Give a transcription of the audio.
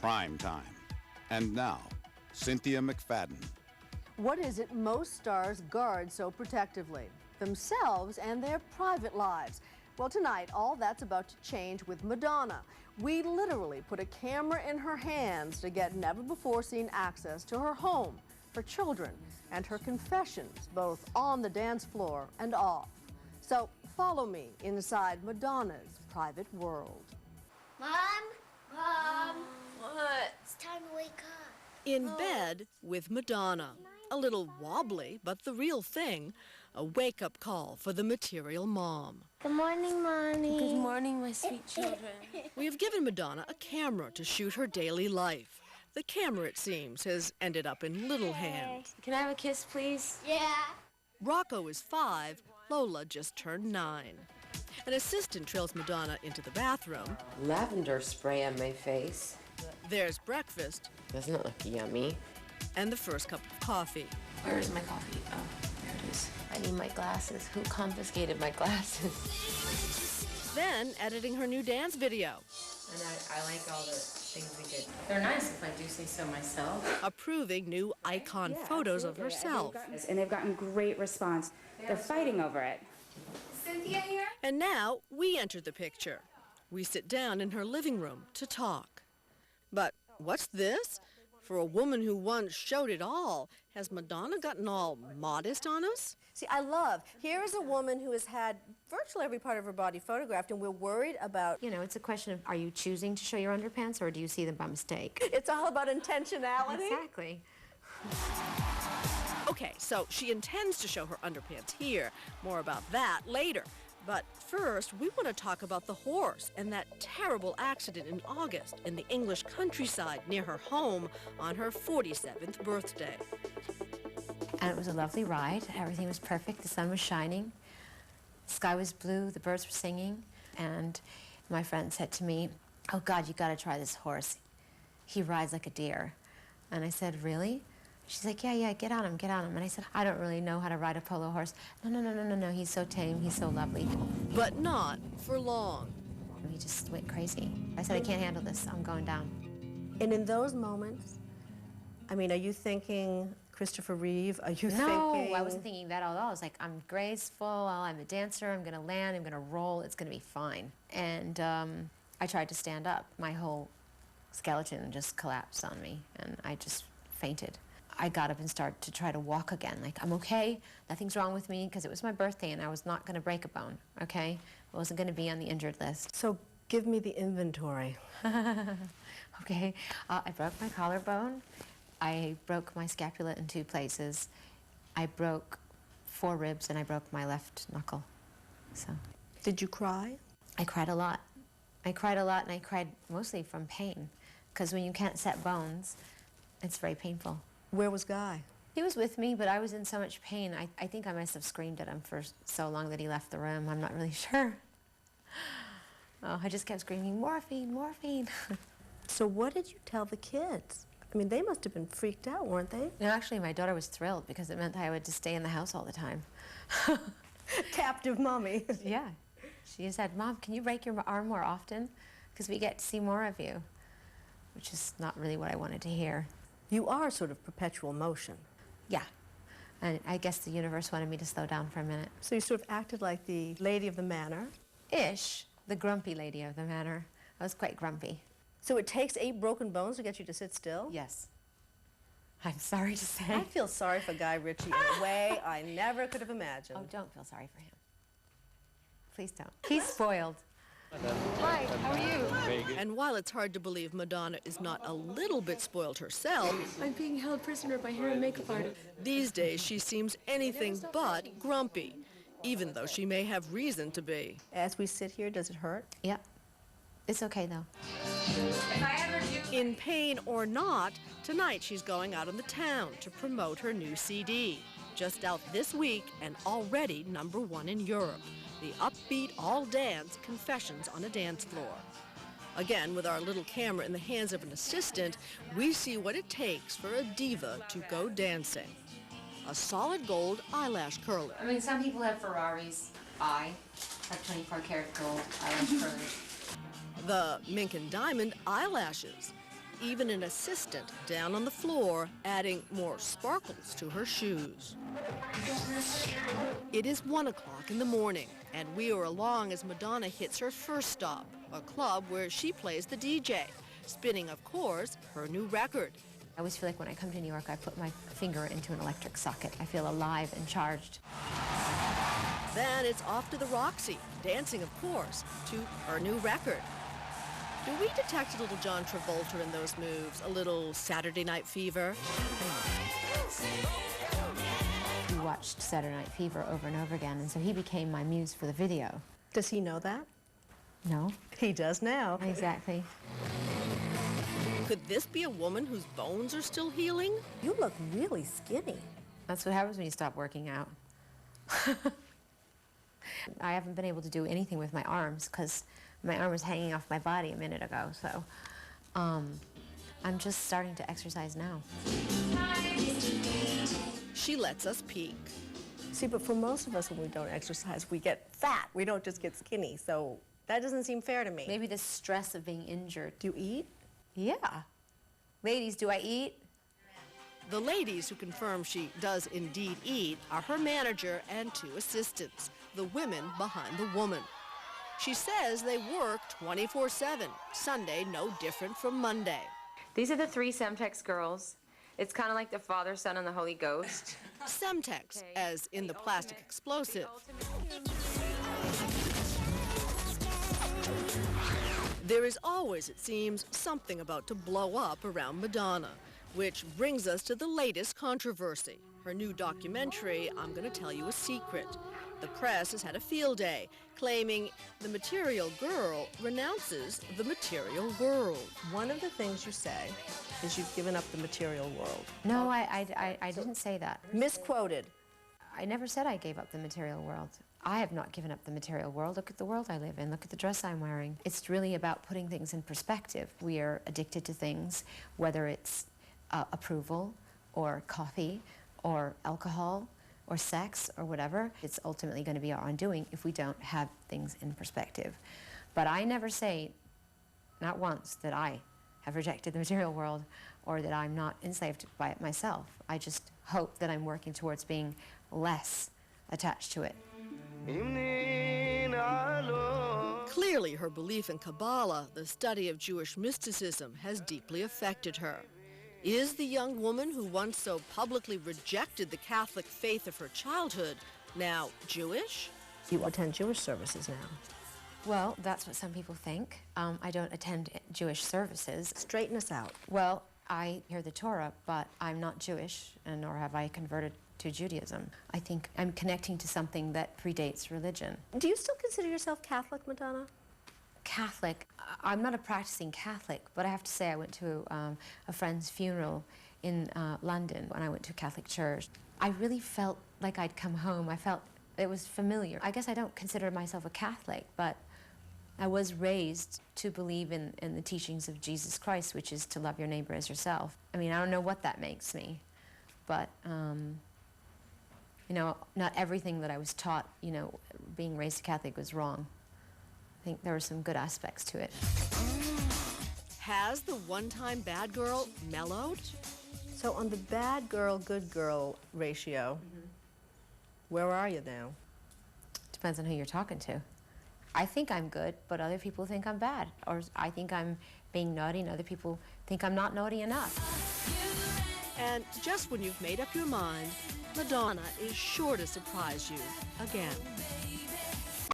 Primetime. And now, Cynthia McFadden. What is it most stars guard so protectively? Themselves and their private lives. Well, tonight, all that's about to change with Madonna. We literally put a camera in her hands to get never-before-seen access to her home, her children, and her confessions, both on the dance floor and off. So follow me inside Madonna's private world. Mom? What? It's time to wake up. In bed with Madonna. A little wobbly, but the real thing. A wake-up call for the material mom. Good morning, Mommy. Good morning, my sweet children. We have given Madonna a camera to shoot her daily life. The camera, it seems, has ended up in little hands. Can I have a kiss, please? Yeah. Rocco is 5, Lola just turned 9. An assistant trails Madonna into the bathroom. Lavender spray on my face. There's breakfast. Doesn't it look yummy? And the first cup of coffee. Where's my coffee? Oh, there it is. I need my glasses. Who confiscated my glasses? Then editing her new dance video. And I like all the things we did. They're nice if I do say so myself. Approving new icon photos of herself. And they've gotten great response. They're fighting over it. Cynthia here? And now we enter the picture. We sit down in her living room to talk. But what's this? For a woman who once showed it all, has Madonna gotten all modest on us? See, I love, here is a woman who has had virtually every part of her body photographed, and we're worried about... You know, it's a question of, are you choosing to show your underpants, or do you see them by mistake? It's all about intentionality. Exactly. Okay, so she intends to show her underpants here. More about that later. But first, we want to talk about the horse and that terrible accident in August in the English countryside near her home on her 47th birthday. And it was a lovely ride. Everything was perfect. The sun was shining. The sky was blue. The birds were singing. And my friend said to me, "Oh, God, you got to try this horse. He rides like a deer." And I said, "Really?" She's like, yeah, get on him. And I said, "I don't really know how to ride a polo horse." No, he's so tame, he's so lovely. But not for long. He just went crazy. I said, "I can't handle this, I'm going down." And in those moments, I mean, are you thinking Christopher Reeve? Are you thinking... No, I wasn't thinking that at all. I was like, I'm graceful, I'm a dancer, I'm gonna land, I'm gonna roll, it's gonna be fine. And I tried to stand up. My whole skeleton just collapsed on me, and I just fainted. I got up and started to try to walk again. Like, I'm okay, nothing's wrong with me, because it was my birthday and I was not going to break a bone, okay? I wasn't going to be on the injured list. So give me the inventory. Okay, I broke my collarbone. I broke my scapula in 2 places. I broke 4 ribs and I broke my left knuckle, so. Did you cry? I cried a lot. I cried a lot, and I cried mostly from pain, because when you can't set bones, it's very painful. Where was Guy? He was with me, but I was in so much pain. I think I must have screamed at him for so long that he left the room. I'm not really sure. Oh, I just kept screaming, "Morphine, morphine." So what did you tell the kids? I mean, they must have been freaked out, weren't they? No, actually, my daughter was thrilled, because it meant I would just stay in the house all the time. Captive mommy. Yeah. She said, "Mom, can you break your arm more often? Because we get to see more of you," which is not really what I wanted to hear. You are sort of perpetual motion. Yeah. And I guess the universe wanted me to slow down for a minute. So you sort of acted like the lady of the manor? Ish. The grumpy lady of the manor. I was quite grumpy. So it takes 8 broken bones to get you to sit still? Yes. I'm sorry to say. I feel sorry for Guy Ritchie in a way I never could have imagined. Oh, don't feel sorry for him. Please don't. He's spoiled. Hi, how are you? And while it's hard to believe Madonna is not a little bit spoiled herself, I'm being held prisoner by hair and makeup artist. these days she seems anything but grumpy, even though she may have reason to be. As we sit here, does it hurt? Yep. It's okay, though. In pain or not, tonight she's going out in the town to promote her new CD. Just out this week and already #1 in Europe. The upbeat, all-dance Confessions on a Dance Floor. Again, with our little camera in the hands of an assistant, we see what it takes for a diva to go dancing. A solid gold eyelash curler. I mean, some people have Ferraris. I have 24 karat gold eyelash curlers. The mink and diamond eyelashes. even an assistant down on the floor, adding more sparkles to her shoes. It is 1 o'clock in the morning, and we are along as Madonna hits her first stop, a club where she plays the DJ, spinning, of course, her new record. I always feel like when I come to New York, I put my finger into an electric socket. I feel alive and charged. Then it's off to the Roxy, dancing, of course, to her new record. Do we detect a little John Travolta in those moves, a little Saturday Night Fever? We watched Saturday Night Fever over and over again, and so he became my muse for the video. Does he know that? No. He does now. Exactly. Could this be a woman whose bones are still healing? You look really skinny. That's what happens when you stop working out. I haven't been able to do anything with my arms because my arm was hanging off my body a minute ago, so I'm just starting to exercise now. She lets us peek. See, but for most of us, when we don't exercise, we get fat. We don't just get skinny, so that doesn't seem fair to me. Maybe the stress of being injured. Do you eat? Yeah. Ladies, do I eat? The ladies who confirm she does indeed eat are her manager and 2 assistants, the women behind the woman. She says they work 24/7, Sunday no different from Monday. These are the 3 Semtex girls. It's kind of like the Father, Son, and the Holy Ghost. Semtex, as in the plastic explosive. There is always, it seems, something about to blow up around Madonna, which brings us to the latest controversy. Her new documentary, I'm Gonna Tell You a Secret. The press has had a field day, claiming the material girl renounces the material world. One of the things you say is you've given up the material world. No, I didn't say that. Misquoted. I never said I gave up the material world. I have not given up the material world. Look at the world I live in. Look at the dress I'm wearing. It's really about putting things in perspective. We are addicted to things, whether it's approval or coffee or alcohol or sex or whatever. It's ultimately going to be our undoing if we don't have things in perspective. But I never say, not once, that I have rejected the material world or that I'm not enslaved by it myself. I just hope that I'm working towards being less attached to it. Clearly, her belief in Kabbalah, the study of Jewish mysticism, has deeply affected her. Is the young woman who once so publicly rejected the Catholic faith of her childhood now Jewish? You attend Jewish services now. Well, that's what some people think. I don't attend Jewish services. Straighten us out. Well, I hear the Torah, but I'm not Jewish, and nor have I converted to Judaism. I think I'm connecting to something that predates religion. Do you still consider yourself Catholic, Madonna? Catholic. I'm not a practicing Catholic, but I have to say I went to a friend's funeral in London when I went to a Catholic church. I really felt like I'd come home. I felt it was familiar. I guess I don't consider myself a Catholic, but I was raised to believe in the teachings of Jesus Christ, which is to love your neighbor as yourself. I mean, I don't know what that makes me, but you know, not everything that I was taught, you know, being raised Catholic was wrong. I think there were some good aspects to it. Has the one-time bad girl mellowed? So on the bad girl, good girl ratio, where are you now? Depends on who you're talking to. I think I'm good, but other people think I'm bad. Or I think I'm being naughty, and other people think I'm not naughty enough. And just when you've made up your mind, Madonna is sure to surprise you again.